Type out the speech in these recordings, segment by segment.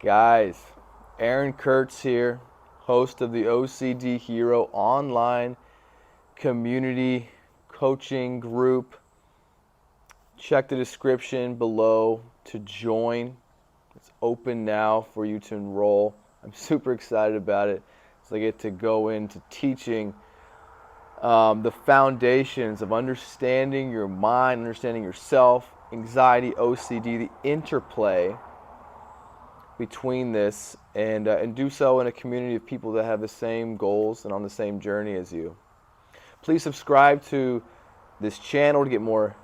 Guys, Aaron Kurtz here, host of the OCD Hero online community coaching group. Check the description below to join. It's open now for you to enroll. I'm super excited about it. So I get to go into teaching the foundations of understanding your mind, understanding yourself, anxiety, OCD, the interplay between this, and do so in a community of people that have the same goals and on the same journey as you. Please subscribe to this channel to get more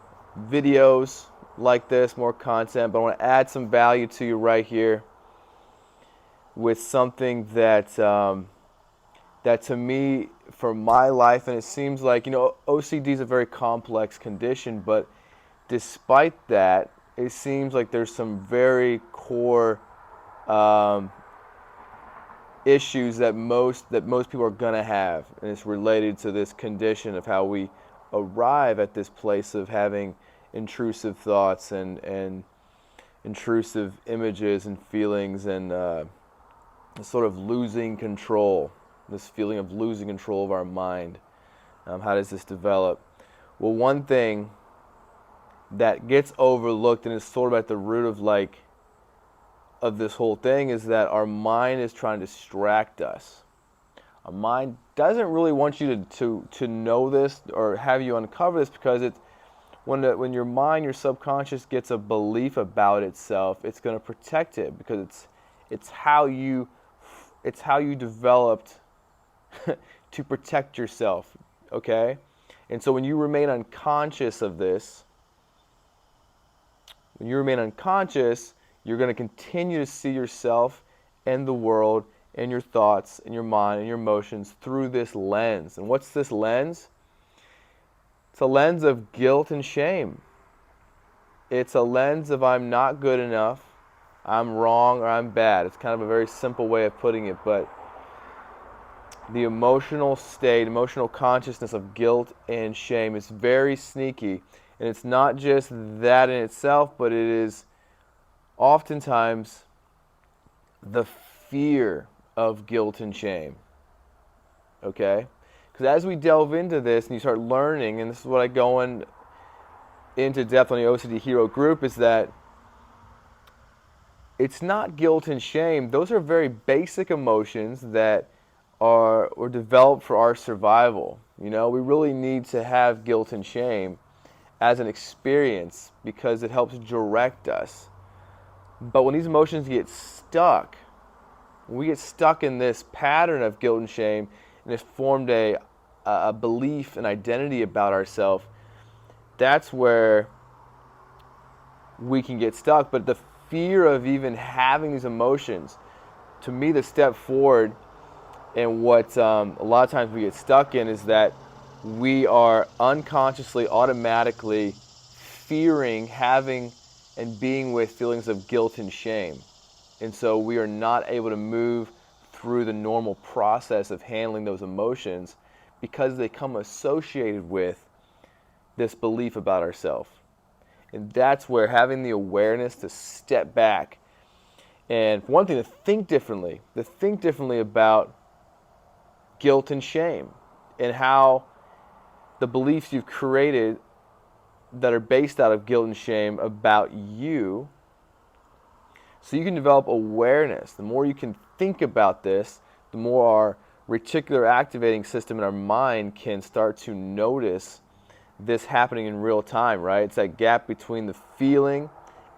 videos like this, more content, but I want to add some value to you right here with something that to me, for my life, and it seems like, OCD is a very complex condition, but despite that, it seems like there's some very core um, issues that most people are gonna have, and it's related to this condition of how we arrive at this place of having intrusive thoughts and intrusive images and feelings and sort of losing control, this feeling of losing control of our mind. How does this develop? Well, one thing that gets overlooked and is sort of at the root of this whole thing is that our mind is trying to distract us. Our mind doesn't really want you to know this or have you uncover this, because it's when your mind, your subconscious, gets a belief about itself, it's going to protect it, because it's how you developed to protect yourself. Okay, and so when you remain unconscious of this, you're going to continue to see yourself and the world and your thoughts and your mind and your emotions through this lens. And what's this lens? It's a lens of guilt and shame. It's a lens of I'm not good enough, I'm wrong, or I'm bad. It's kind of a very simple way of putting it, but the emotional state, emotional consciousness of guilt and shame is very sneaky. And it's not just that in itself, but it is oftentimes the fear of guilt and shame. Okay? Because as we delve into this and you start learning, and this is what I go into depth on the OCD Hero group, is that it's not guilt and shame. Those are very basic emotions that were developed for our survival. We really need to have guilt and shame as an experience because it helps direct us. But when these emotions get stuck, when we get stuck in this pattern of guilt and shame, and it's formed a belief and identity about ourselves, that's where we can get stuck. But the fear of even having these emotions, to me, the step forward, and what a lot of times we get stuck in, is that we are unconsciously, automatically fearing having and being with feelings of guilt and shame. And so we are not able to move through the normal process of handling those emotions because they come associated with this belief about ourselves. And that's where having the awareness to step back and, for one thing, to think differently about guilt and shame and how the beliefs you've created that are based out of guilt and shame about you, so you can develop awareness. The more you can think about this, the more our reticular activating system in our mind can start to notice this happening in real time, right? It's that gap between the feeling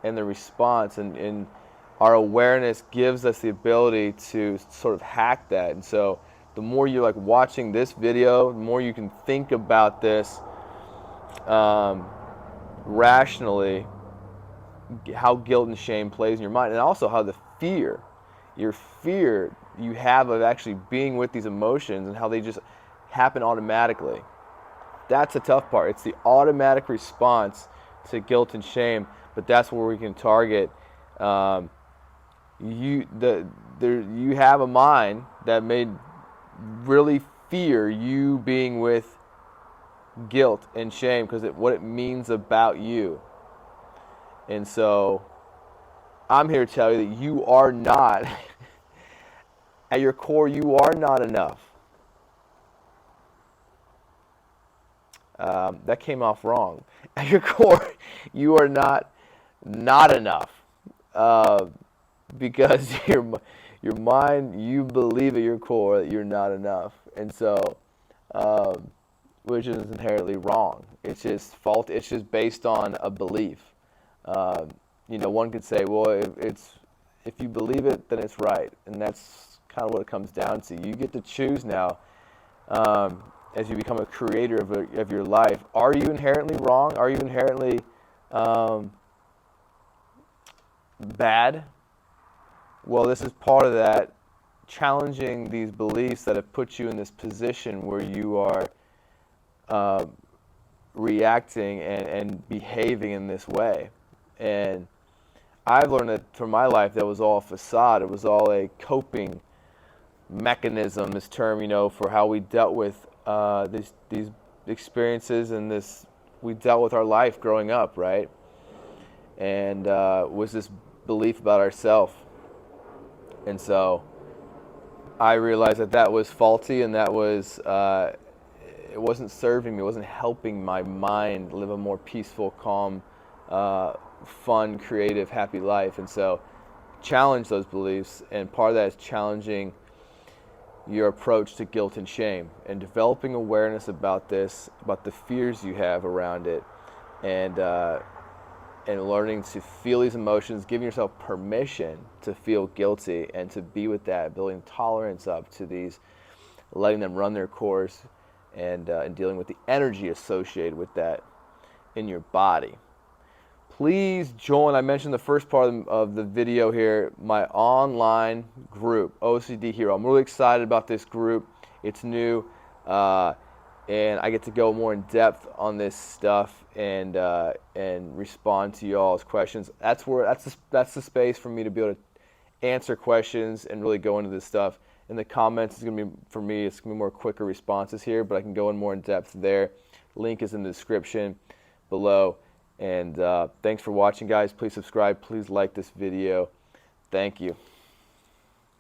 and the response, and our awareness gives us the ability to sort of hack that. And so the more you're watching this video, the more you can think about this rationally, how guilt and shame plays in your mind, and also how your fear you have of actually being with these emotions, and how they just happen automatically. That's the tough part. It's the automatic response to guilt and shame, but that's where we can target. You have a mind that may really fear you being with guilt and shame because what it means about you. And so I'm here to tell you that you are not, at your core, you are not enough. That came off wrong. At your core, you are not enough. Uh, because your mind, you believe at your core that you're not enough, and so, um, which is inherently wrong. It's just fault. It's just based on a belief. Um, one could say, well, if you believe it, then it's right, and that's kind of what it comes down to. You get to choose now, um, as you become a creator of your life. Are you inherently wrong? Are you inherently um, bad? Well, this is part of that, challenging these beliefs that have put you in this position where you are uh, reacting and behaving in this way. And I've learned that from my life that was all a facade. It was all a coping mechanism, this term, for how we dealt with these experiences, and we dealt with our life growing up, right? And was this belief about ourselves. And so I realized that that was faulty, and that was it wasn't serving me. It wasn't helping my mind live a more peaceful, calm, fun, creative, happy life. And so, challenge those beliefs, and part of that is challenging your approach to guilt and shame, and developing awareness about this, about the fears you have around it, and learning to feel these emotions, giving yourself permission to feel guilty and to be with that, building tolerance up to these, letting them run their course, and dealing with the energy associated with that in your body. Please join, I mentioned the first part of the video here, my online group, OCD Hero. I'm really excited about this group. It's new, and I get to go more in depth on this stuff and respond to y'all's questions. That's the space for me to be able to answer questions and really go into this stuff. In the comments, it's gonna be, for me, it's gonna be more quicker responses here, but I can go in more in depth there. Link is in the description below. And thanks for watching, guys. Please subscribe. Please like this video. Thank you.